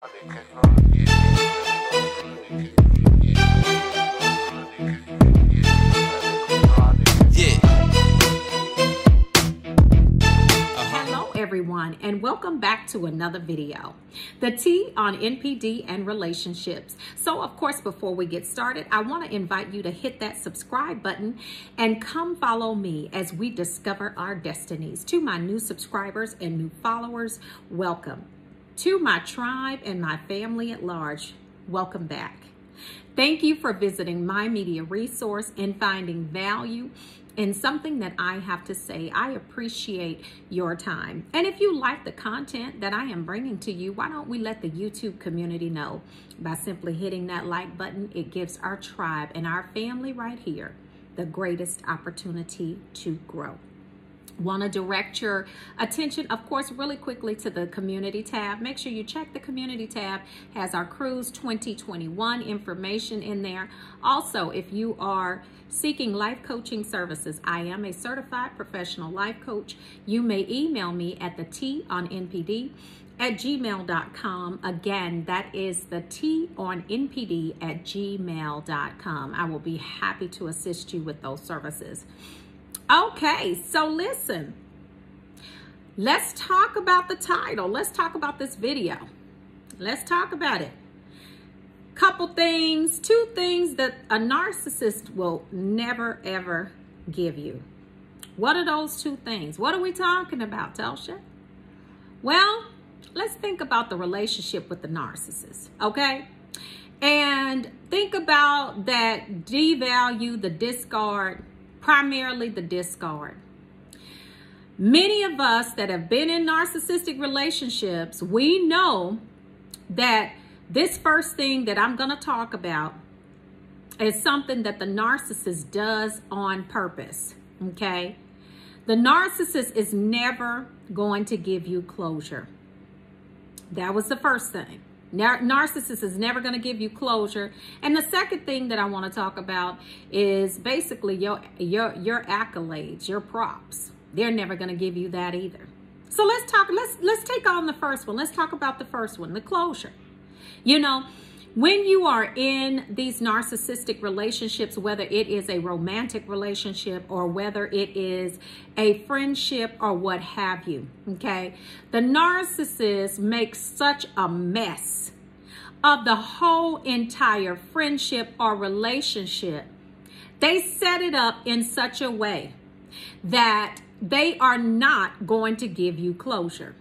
Hello everyone, and welcome back to another video, the T on NPD and relationships. So of course, before we get started, I want to invite you to hit that subscribe button and come follow me as we discover our destinies. To my new subscribers and new followers, welcome. To my tribe and my family at large, welcome back. Thank you for visiting my media resource and finding value in something that I have to say. I appreciate your time. And if you like the content that I am bringing to you, why don't we let the YouTube community know by simply hitting that like button? It gives our tribe and our family right here the greatest opportunity to grow. Want to direct your attention, of course, really quickly to the community tab. Make sure you check the community tab. Has our Cruise 2021 information in there. Also, if you are seeking life coaching services, I am a certified professional life coach. You may email me at theteaonnpd@gmail.com. Again, that is theteaonnpd@gmail.com. I will be happy to assist you with those services. Okay, so listen, let's talk about the title. Let's talk about this video. Let's talk about it. Couple things, two things that a narcissist will never, ever give you. What are those two things? What are we talking about, Telsha? Well, let's think about the relationship with the narcissist, okay? And think about that devalue, the discard, primarily the discard. Many of us that have been in narcissistic relationships, we know that this first thing that I'm going to talk about is something that the narcissist does on purpose, okay? The narcissist is never going to give you closure. That was the first thing. Narcissist is never going to give you closure. And the second thing that I want to talk about is basically your accolades, your props. They're never going to give you that either. So let's take on the first one. Let's talk about the first one, the closure. You know, when you are in these narcissistic relationships, whether it is a romantic relationship or whether it is a friendship or what have you, okay, the narcissist makes such a mess of the whole entire friendship or relationship. They set it up in such a way that they are not going to give you closure.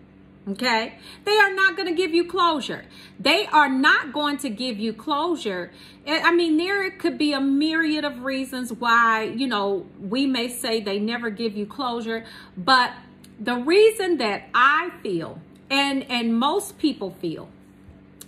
Okay, they are not going to give you closure. They are not going to give you closure. I mean, there could be a myriad of reasons why, you know, we may say they never give you closure. But the reason that I feel and most people feel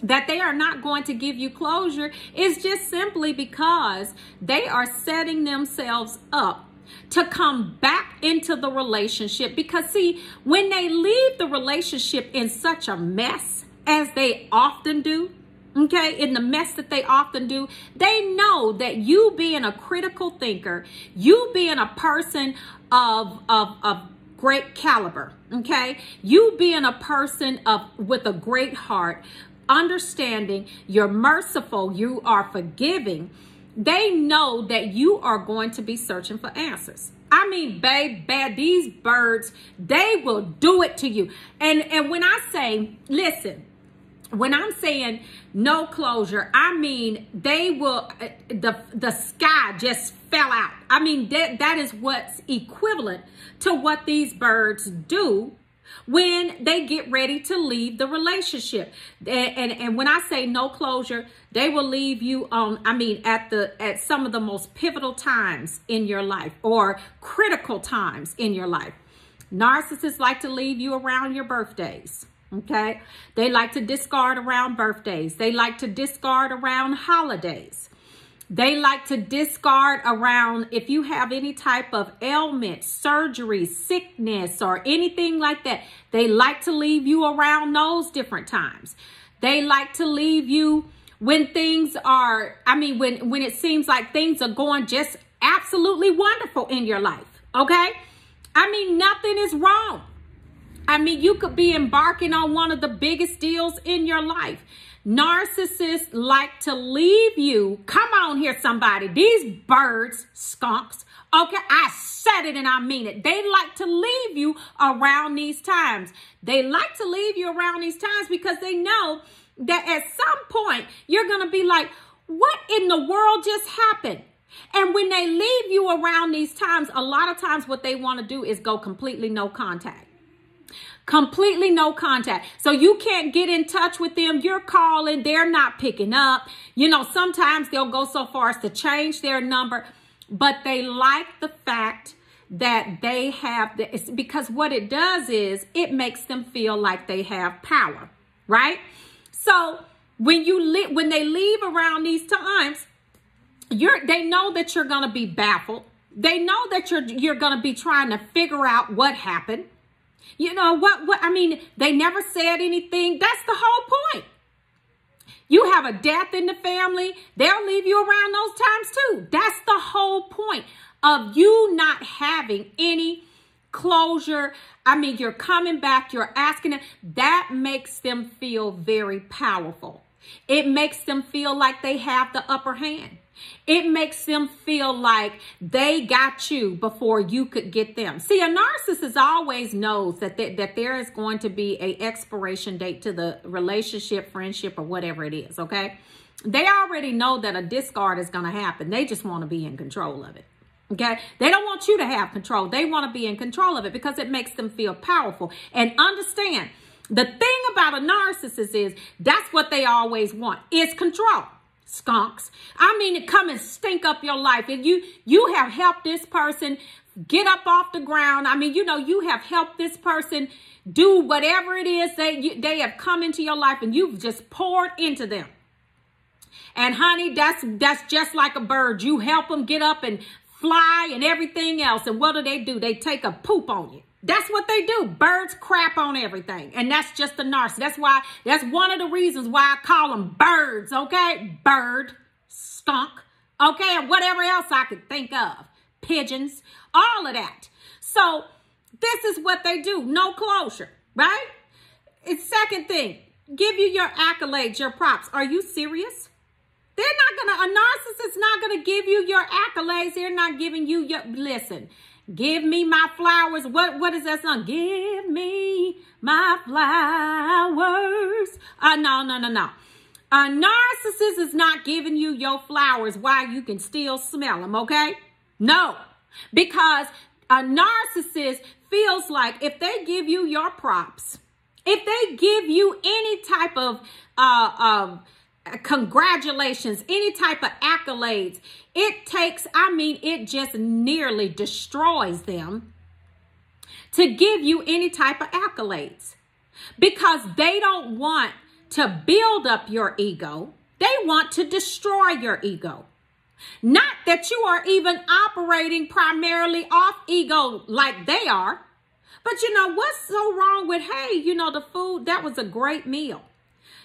that they are not going to give you closure is just simply because they are setting themselves up to come back into the relationship. Because see, when they leave the relationship in such a mess as they often do, okay, in the mess that they often do, they know that you being a critical thinker, you being a person of great caliber, okay, you being a person with a great heart, understanding, you're merciful, you are forgiving. They know that you are going to be searching for answers. I mean, babe, these birds, they will do it to you. And when I say, listen, when I'm saying no closure, I mean, they will, the sky just fell out. I mean, that is what's equivalent to what these birds do when they get ready to leave the relationship. And when I say no closure, they will leave you on, I mean, at some of the most pivotal times in your life or critical times in your life. Narcissists like to leave you around your birthdays. Okay. They like to discard around birthdays. They like to discard around holidays. They like to discard around if you have any type of ailment, surgery, sickness, or anything like that. They like to leave you around those different times. They like to leave you when things are, I mean, when it seems like things are going just absolutely wonderful in your life. Okay? I mean, nothing is wrong. I mean, you could be embarking on one of the biggest deals in your life. Narcissists like to leave you. Come on here, somebody. These birds, skunks. Okay, I said it and I mean it. They like to leave you around these times. They like to leave you around these times because they know that at some point you're going to be like, what in the world just happened? And when they leave you around these times, a lot of times what they want to do is go completely no contact. Completely no contact. So you can't get in touch with them. You're calling. They're not picking up. You know, sometimes they'll go so far as to change their number. But they like the fact that they have this, because what it does is it makes them feel like they have power, right? So when they leave around these times, they know that you're going to be baffled. They know that you're going to be trying to figure out what happened. You know what I mean, they never said anything. That's the whole point. You have a death in the family, they'll leave you around those times too. That's the whole point of you not having any closure. I mean, you're coming back, you're asking them. That makes them feel very powerful. It makes them feel like they have the upper hand. It makes them feel like they got you before you could get them. See, a narcissist always knows that there is going to be an expiration date to the relationship, friendship, or whatever it is, okay? They already know that a discard is going to happen. They just want to be in control of it, okay? They don't want you to have control. They want to be in control of it because it makes them feel powerful. And understand, the thing about a narcissist is that's what they always want, is control. Skunks. I mean, to come and stink up your life. And you have helped this person get up off the ground. I mean, you know, you have helped this person do whatever it is they have come into your life, and you've just poured into them. And honey, that's just like a bird. You help them get up and fly and everything else. And what do? They take a poop on you. That's what they do. Birds crap on everything. And that's just the narcissist. That's one of the reasons why I call them birds, okay? Bird, skunk, okay? And whatever else I could think of. Pigeons, all of that. So this is what they do. No closure, right? It's second thing. Give you your accolades, your props. Are you serious? A narcissist is not going to give you your accolades. They're not giving you your, listen. Give me my flowers. What is that song? Give me my flowers. No. A narcissist is not giving you your flowers while you can still smell them, okay? No, because a narcissist feels like if they give you your props, if they give you any type of congratulations, any type of accolades, it just nearly destroys them to give you any type of accolades, because they don't want to build up your ego. They want to destroy your ego. Not that you are even operating primarily off ego like they are, but you know, what's so wrong with, hey, you know, the food, that was a great meal.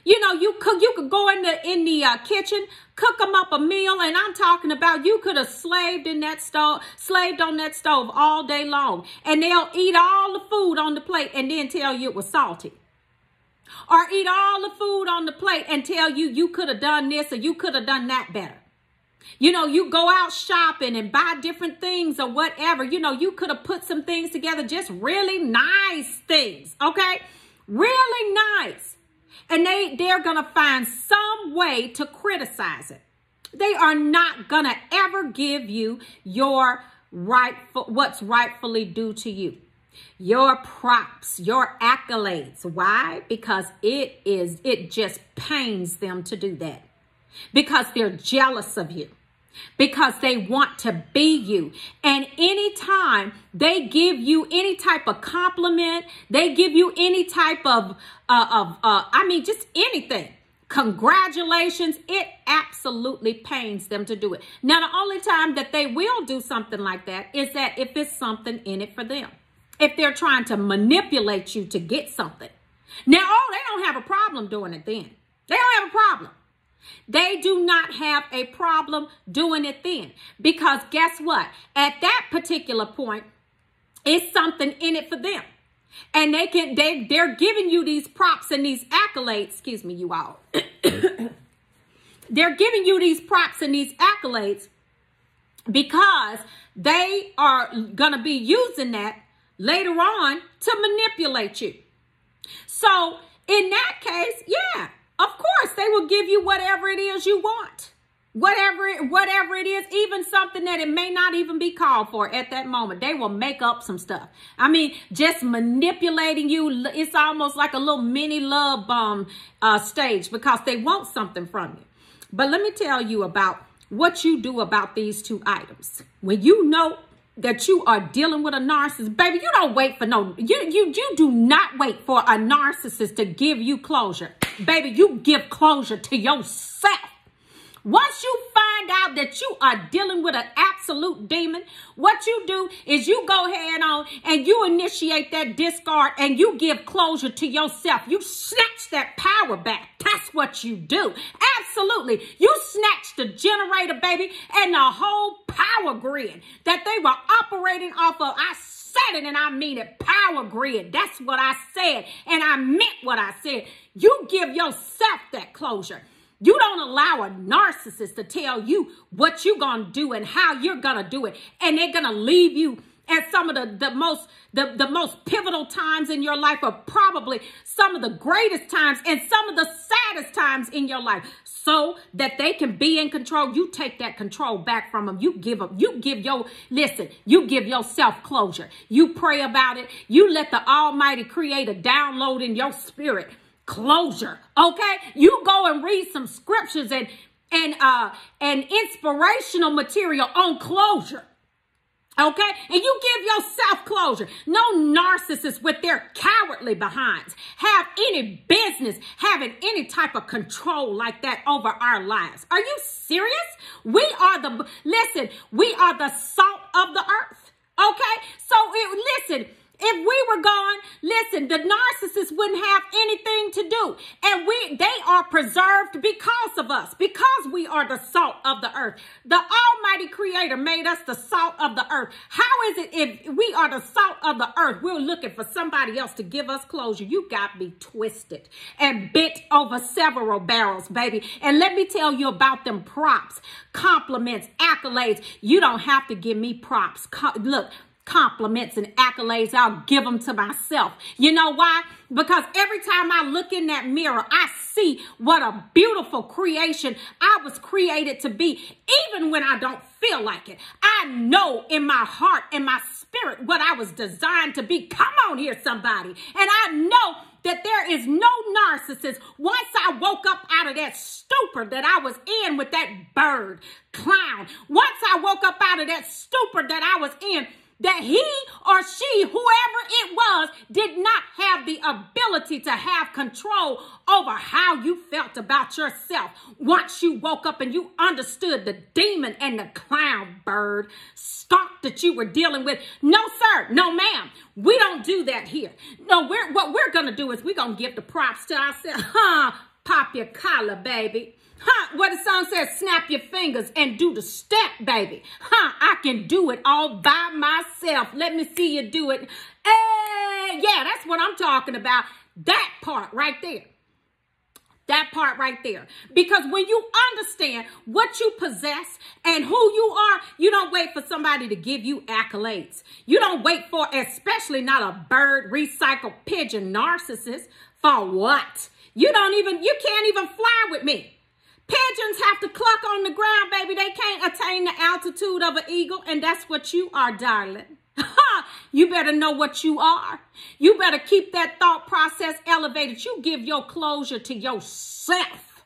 You know, you could go in the kitchen, cook them up a meal, and I'm talking about you could have slaved on that stove all day long, and they'll eat all the food on the plate and then tell you it was salty. Or eat all the food on the plate and tell you you could have done this or you could have done that better. You know, you go out shopping and buy different things or whatever. You know, you could have put some things together, just really nice things, okay? Really nice. And they're going to find some way to criticize it. They are not going to ever give you your what's rightfully due to you. Your props, your accolades. Why? Because it just pains them to do that. Because they're jealous of you. Because they want to be you. And anytime they give you any type of compliment, they give you any type of just anything, congratulations, it absolutely pains them to do it. Now, the only time that they will do something like that is that if it's something in it for them. If they're trying to manipulate you to get something. Now, they don't have a problem doing it then. They don't have a problem. They do not have a problem doing it then. Because guess what? At that particular point, it's something in it for them. And they're giving you these props and these accolades. Excuse me, you all. They're giving you these props and these accolades because they are going to be using that later on to manipulate you. So in that case, yeah, of course, they will give you whatever it is you want. Whatever it is, even something that it may not even be called for at that moment. They will make up some stuff. I mean, just manipulating you. It's almost like a little mini love bomb stage because they want something from you. But let me tell you about what you do about these two items. When you know that you are dealing with a narcissist, baby, you don't wait for you do not wait for a narcissist to give you closure. Baby, you give closure to yourself. Once you find out that you are dealing with an absolute demon, what you do is you go ahead on and you initiate that discard and you give closure to yourself. You snatch that power back. That's what you do. Absolutely. You snatch the generator, baby, and the whole power grid that they were operating off of. I said it and I mean it. Power grid. That's what I said. And I meant what I said. You give yourself that closure. You don't allow a narcissist to tell you what you're going to do and how you're going to do it. And they're going to leave you at some of the most pivotal times in your life, or probably some of the greatest times and some of the saddest times in your life, so that they can be in control. You take that control back from them. You give yourself closure. You pray about it. You let the Almighty Creator download in your spirit closure. Okay, you go and read some scriptures and inspirational material on closure. Okay, and you give yourself closure. No narcissist with their cowardly behinds have any business having any type of control like that over our lives. Are you serious? We are the salt of the earth. Okay, so listen. If we were gone, listen, the narcissist wouldn't have anything to do. And they are preserved because of us, because we are the salt of the earth. The Almighty Creator made us the salt of the earth. How is it if we are the salt of the earth, we're looking for somebody else to give us closure? You got me twisted and bent over several barrels, baby. And let me tell you about them props, compliments, accolades. You don't have to give me props. Look, compliments and accolades, I'll give them to myself. You know why? Because every time I look in that mirror, I see what a beautiful creation I was created to be, even when I don't feel like it. I know in my heart and my spirit what I was designed to be. Come on here, somebody. And I know that there is no narcissist. Once I woke up out of that stupor that I was in with that bird clown, once I woke up out of that stupor that I was in, that he or she, whoever it was, did not have the ability to have control over how you felt about yourself. Once you woke up and you understood the demon and the clown bird stock that you were dealing with. No, sir. No, ma'am. We don't do that here. No, what we're going to do is we're going to give the props to ourselves. Pop your collar, baby. What the song says, snap your fingers and do the step, baby. I can do it all by myself. Let me see you do it. Hey, yeah, that's what I'm talking about. That part right there. That part right there. Because when you understand what you possess and who you are, you don't wait for somebody to give you accolades. You don't wait for, especially not a bird, recycled pigeon narcissist. For what? You can't even fly with me. Pigeons have to cluck on the ground, baby. They can't attain the altitude of an eagle, and that's what you are, darling. You better know what you are. You better keep that thought process elevated. You give your closure to yourself.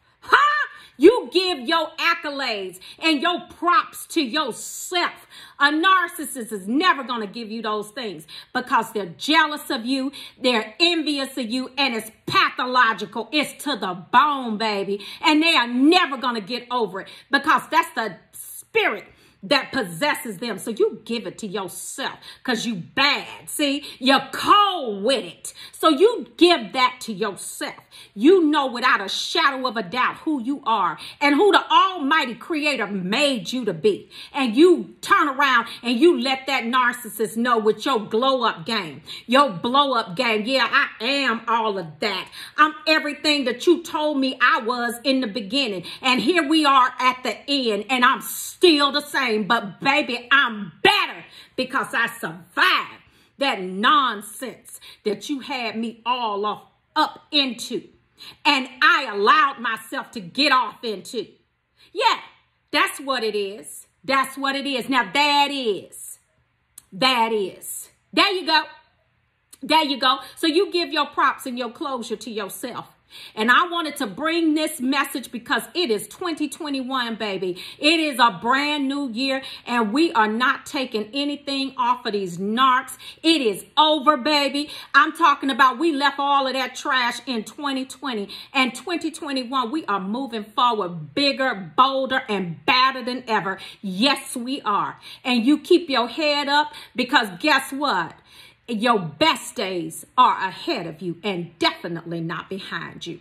You give your accolades and your props to yourself. A narcissist is never going to give you those things because they're jealous of you, they're envious of you, and it's pathological. It's to the bone, baby. And they are never going to get over it because that's the spirit that possesses them. So you give it to yourself because you bad. See, you're cold with it. So you give that to yourself. You know without a shadow of a doubt who you are and who the Almighty Creator made you to be. And you turn around and you let that narcissist know with your glow up game, your blow up game. Yeah, I am all of that. I'm everything that you told me I was in the beginning. And here we are at the end, and I'm still the same. But baby, I'm better because I survived that nonsense that you had me all up into. And I allowed myself to get off into. Yeah, that's what it is. That's what it is. Now that is. There you go. There you go. So you give your props and your closure to yourself. And I wanted to bring this message because it is 2021, baby. It is a brand new year, and we are not taking anything off of these narcs. It is over, baby. I'm talking about we left all of that trash in 2020. And 2021, we are moving forward bigger, bolder, and badder than ever. Yes, we are. And you keep your head up because guess what? Your best days are ahead of you and definitely not behind you.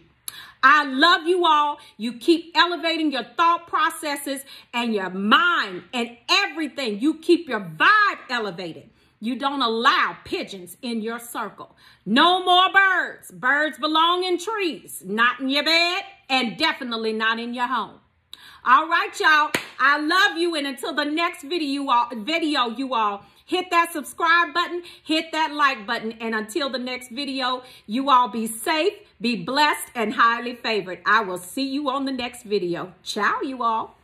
I love you all. You keep elevating your thought processes and your mind and everything. You keep your vibe elevated. You don't allow pigeons in your circle. No more birds. Birds belong in trees, not in your bed, and definitely not in your home. All right, y'all. I love you. And until the next video, you all, hit that subscribe button, hit that like button. And until the next video, you all be safe, be blessed, and highly favored. I will see you on the next video. Ciao, you all.